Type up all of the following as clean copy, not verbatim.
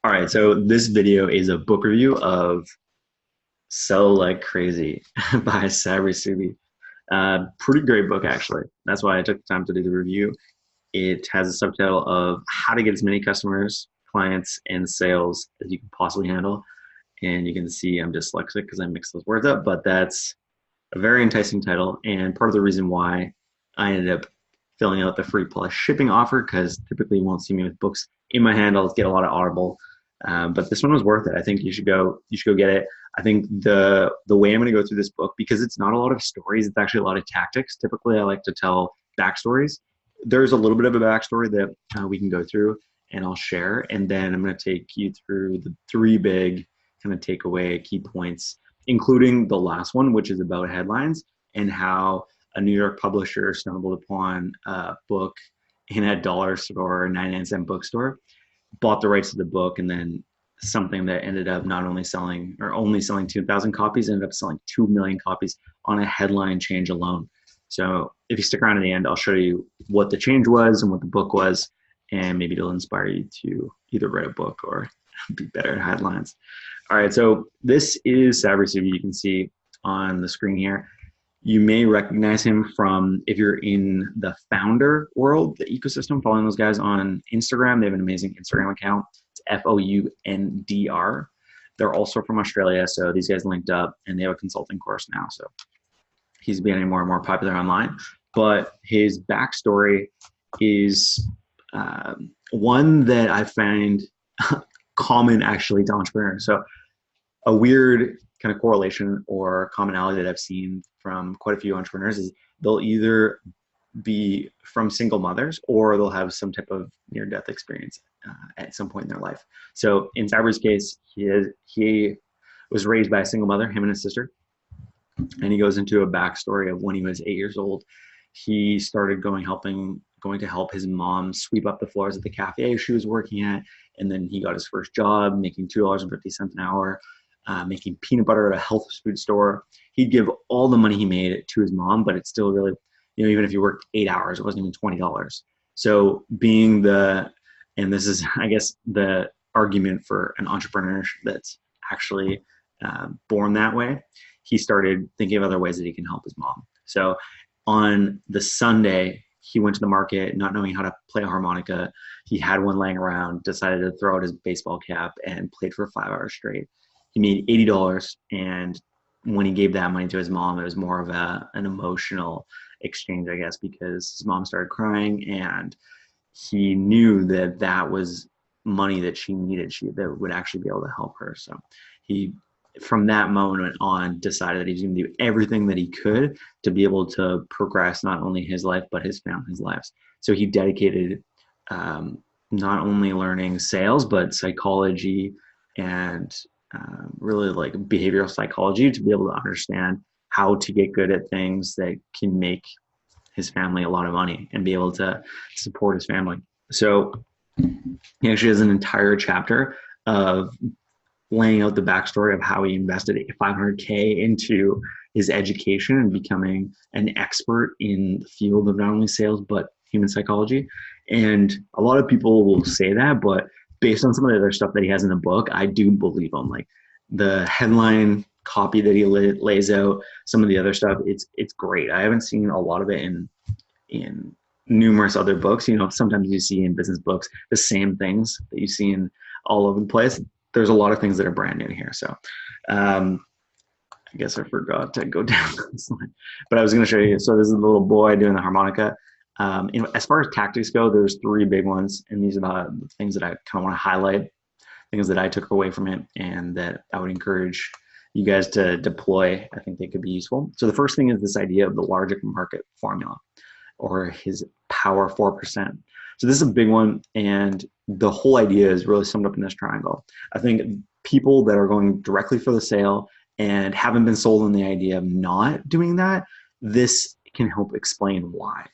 All right, so this video is a book review of Sell Like Crazy by Sabri Suby. Pretty great book, actually. That's why I took the time to do the review. It has a subtitle of How to Get as Many Customers, Clients, and Sales as You Can Possibly Handle. And you can see I'm dyslexic because I mixed those words up, but that's a very enticing title. And part of the reason why I ended up filling out the free plus shipping offer, because typically you won't see me with books in my hand. I'll get a lot of Audible. But this one was worth it. I think you should go get it. I think the way I'm going to go through this book, because it's not a lot of stories, it's actually a lot of tactics. Typically, I like to tell backstories. There's a little bit of a backstory that we can go through, and I'll share. And then I'm going to take you through the three big kind of takeaway key points, including the last one, which is about headlines and how a New York publisher stumbled upon a book in a dollar store, 99-cent bookstore, bought the rights to the book, and then something that ended up not only selling or only selling 2,000 copies ended up selling 2 million copies on a headline change alone. So if you stick around to the end, I'll show you what the change was and what the book was, and maybe it'll inspire you to either write a book or be better at headlines. All right, so this is Sabri Suby. You can see on the screen here. You may recognize him from, if you're in the founder world, the ecosystem, following those guys on Instagram. They have an amazing Instagram account. It's FOUNDR. They're also from Australia, so these guys linked up, and they have a consulting course now. So he's becoming more and more popular online. But his backstory is one that I find common actually to entrepreneurs. So a weird kind of correlation or commonality that I've seen from quite a few entrepreneurs is they'll either be from single mothers or they'll have some type of near-death experience at some point in their life. So in Sabri's case, he was raised by a single mother, him and his sister, and he goes into a backstory of when he was 8 years old. He started going to help his mom sweep up the floors at the cafe she was working at, and then he got his first job making $2.50 an hour. Making peanut butter at a health food store. He'd give all the money he made to his mom, but it's still really, even if you worked 8 hours, it wasn't even $20. So and this is, I guess, the argument for an entrepreneur that's actually born that way, he started thinking of other ways that he can help his mom. So on the Sunday, he went to the market not knowing how to play a harmonica. He had one laying around, decided to throw out his baseball cap and played for 5 hours straight. He made $80, and when he gave that money to his mom, it was more of an emotional exchange, I guess, because his mom started crying, and he knew that that was money that she needed, that would actually be able to help her. So he, from that moment on, decided that he was going to do everything that he could to be able to progress not only his life, but his family's lives. So he dedicated not only learning sales, but psychology and really like behavioral psychology to be able to understand how to get good at things that can make his family a lot of money and be able to support his family. So he actually has an entire chapter of laying out the backstory of how he invested $500K into his education and becoming an expert in the field of not only sales, but human psychology. And a lot of people will say that, but based on some of the other stuff that he has in the book, I do believe him. Like the headline copy that he lays out, some of the other stuff, it's great. I haven't seen a lot of it in numerous other books. Sometimes you see in business books the same things that you see in all over the place. There's a lot of things that are brand new here. So I guess I forgot to go down this line, but I was going to show you. So this is the little boy doing the harmonica. As far as tactics go, there's three big ones, and these are the things that I kind of want to highlight, things that I took away from it and that I would encourage you guys to deploy. I think they could be useful. So the first thing is this idea of the larger market formula, or his power 4%. So this is a big one, and the whole idea is really summed up in this triangle. I think people that are going directly for the sale and haven't been sold on the idea of not doing that, this can help explain why.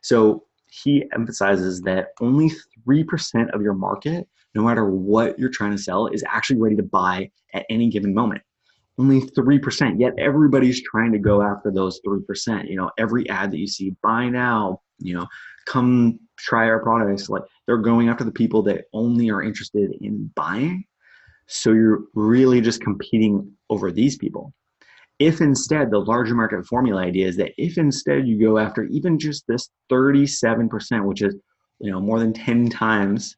So he emphasizes that only 3% of your market, no matter what you're trying to sell, is actually ready to buy at any given moment. Only 3%, yet everybody's trying to go after those 3%. Every ad that you see, buy now, come try our products. Like They're going after the people that only are interested in buying. So you're really just competing over these people. If instead, the larger market formula idea is that if instead you go after even just this 37%, which is, more than 10 times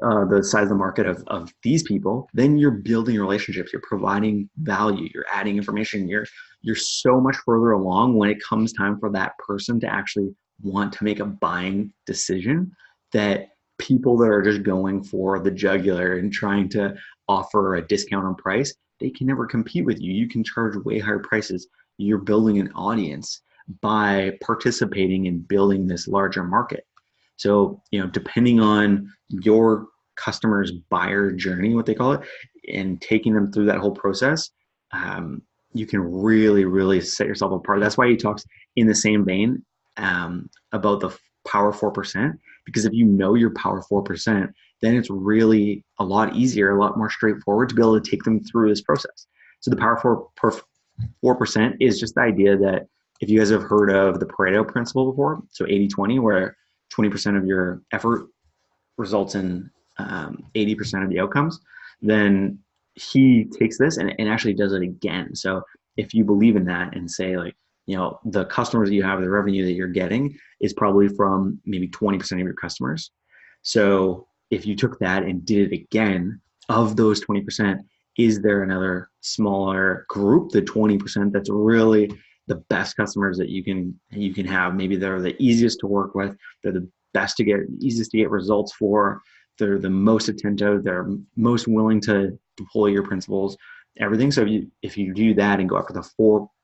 the size of the market of these people, then you're building relationships, you're providing value, you're adding information, you're so much further along when it comes time for that person to actually want to make a buying decision, that people that are just going for the jugular and trying to offer a discount on price, they can never compete with you. You can charge way higher prices. You're building an audience by participating in building this larger market. So, depending on your customer's buyer journey, what they call it, and taking them through that whole process, you can really, really set yourself apart. That's why he talks in the same vein about the power 4%, because if you know your power 4%, then it's really a lot easier, a lot more straightforward to be able to take them through this process. So the power 4% is just the idea that, if you guys have heard of the Pareto principle before, so 80-20, where 20% of your effort results in 80% of the outcomes, then he takes this and actually does it again. So if you believe in that and say, like, the customers that you have, the revenue that you're getting is probably from maybe 20% of your customers. So if you took that and did it again, of those 20%, is there another smaller group, the 20%, that's really the best customers that you can have? Maybe they're the easiest to work with, they're the easiest to get results for, they're the most attentive, they're most willing to deploy your principles, everything. So if you do that and go after the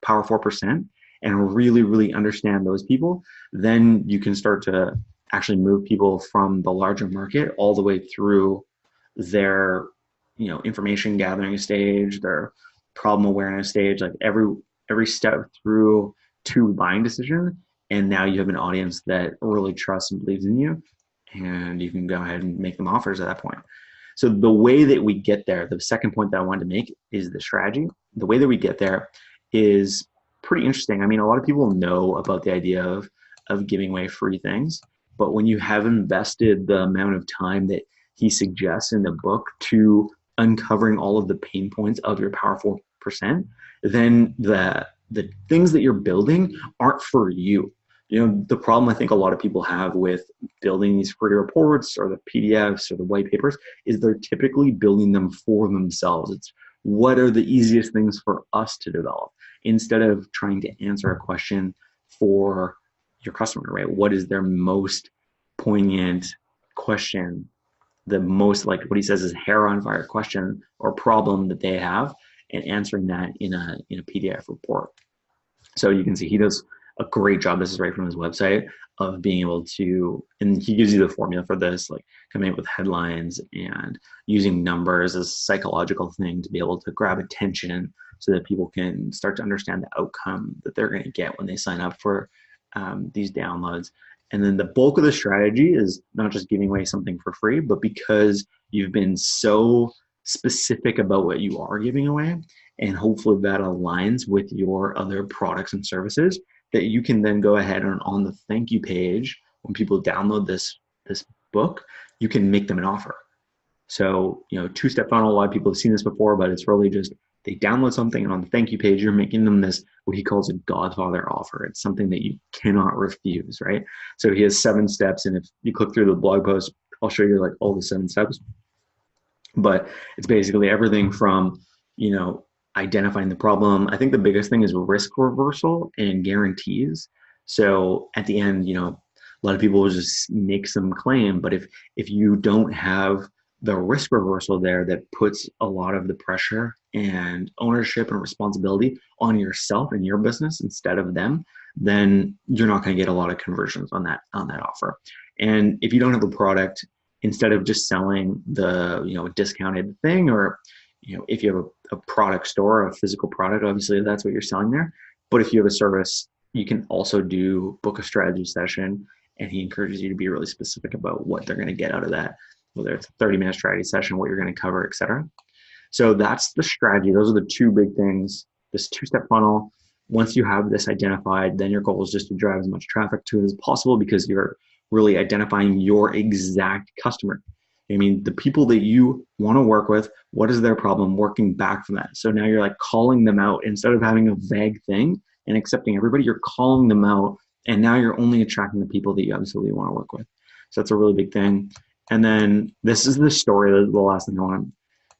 power 4% and really, really understand those people, then you can start to actually move people from the larger market all the way through their information gathering stage, their problem awareness stage, like every step through to buying decision. And now you have an audience that really trusts and believes in you, and you can go ahead and make them offers at that point. So the way that we get there, the second point that I wanted to make, is the strategy. The way that we get there is pretty interesting. I mean, a lot of people know about the idea of giving away free things, but when you have invested the amount of time that he suggests in the book to uncovering all of the pain points of your powerful percent, then the things that you're building aren't for you. The problem I think a lot of people have with building these free reports or the PDFs or the white papers is they're typically building them for themselves. It's what are the easiest things for us to develop, instead of trying to answer a question for your customer, right? What is their most poignant question, the most, like what he says, is hair on fire question or problem that they have, and answering that in a PDF report. So you can see he does a great job. This is right from his website, of being able to, and he gives you the formula for this, like coming up with headlines and using numbers as a psychological thing to be able to grab attention so that people can start to understand the outcome that they're going to get when they sign up for these downloads. And then the bulk of the strategy is not just giving away something for free, but because you've been so specific about what you are giving away, and hopefully that aligns with your other products and services, that you can then go ahead and on the thank you page, when people download this book, you can make them an offer. So, two-step funnel, a lot of people have seen this before, but it's really just they download something, and on the thank you page, you're making them this, what he calls a Godfather offer. It's something that you cannot refuse, right? So he has 7 steps, and if you click through the blog post, I'll show you like all the 7 steps. But it's basically everything from, identifying the problem. I think the biggest thing is risk reversal and guarantees. So at the end, a lot of people will just make some claim, but if you don't have the risk reversal there, that puts a lot of the pressure and ownership and responsibility on yourself and your business instead of them, then you're not going to get a lot of conversions on that offer. And if you don't have a product, instead of just selling the discounted thing, or if you have a product store, a physical product, obviously that's what you're selling there. But if you have a service, you can also book a strategy session, and he encourages you to be really specific about what they're going to get out of that, whether it's a 30-minute strategy session, what you're going to cover, etc. So that's the strategy. Those are the 2 big things. This 2-step funnel. Once you have this identified, then your goal is just to drive as much traffic to it as possible, because you're really identifying your exact customer. I mean, the people that you want to work with, what is their problem, working back from that. So now you're like calling them out instead of having a vague thing and accepting everybody, you're calling them out. And now you're only attracting the people that you absolutely want to work with. So that's a really big thing. And then this is the story, the last thing I want to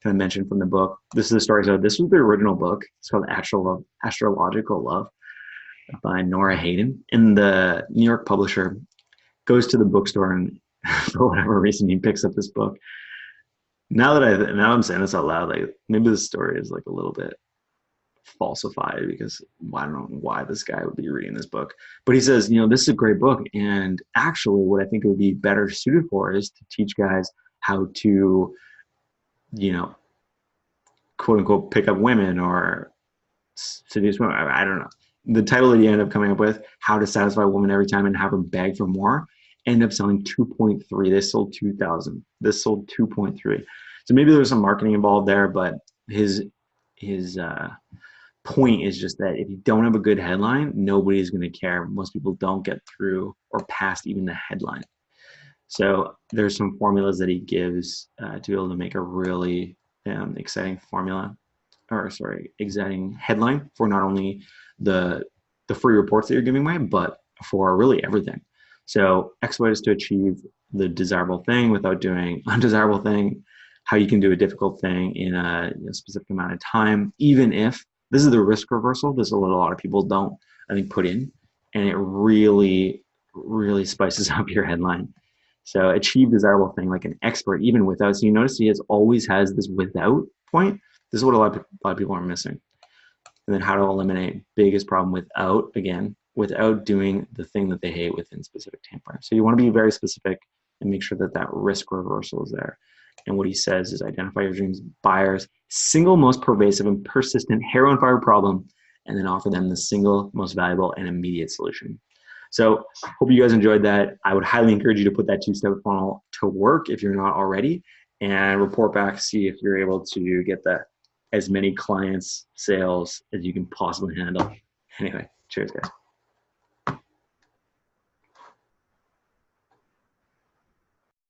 kind of mention from the book. This is the story. So this was the original book. It's called Astrological Love by Nora Hayden. And the New York publisher goes to the bookstore and for whatever reason he picks up this book. Now I'm saying this out loud, like maybe the story is like a little bit falsified because I don't know why this guy would be reading this book. But he says, this is a great book. And actually what I think it would be better suited for is to teach guys how to, quote unquote, pick up women or seduce women. I don't know. The title that he ended up coming up with, How to Satisfy a Woman Every Time and Have Her Beg for More, ended up selling 2.3. They sold 2,000. This sold 2.3. So maybe there's some marketing involved there, but his point is just that if you don't have a good headline, nobody's going to care. Most people don't get through or past even the headline. So there's some formulas that he gives to be able to make a really exciting exciting headline for not only the free reports that you're giving away, but for really everything. So exploit to achieve the desirable thing without doing undesirable thing, how you can do a difficult thing in a specific amount of time, even if this is the risk reversal. This is what a lot of people don't, I think, put in, and it really, really spices up your headline. So achieve desirable thing like an expert, even without. So you notice he always has this without point. This is what a lot of people are missing. And then how to eliminate biggest problem without doing the thing that they hate within specific time frame. So you want to be very specific and make sure that risk reversal is there. And what he says is identify your dreams buyers' single most pervasive and persistent hair on fire problem, and then offer them the single most valuable and immediate solution. So hope you guys enjoyed that. I would highly encourage you to put that two-step funnel to work if you're not already, and report back, see if you're able to get as many clients, sales as you can possibly handle. Anyway, cheers, guys.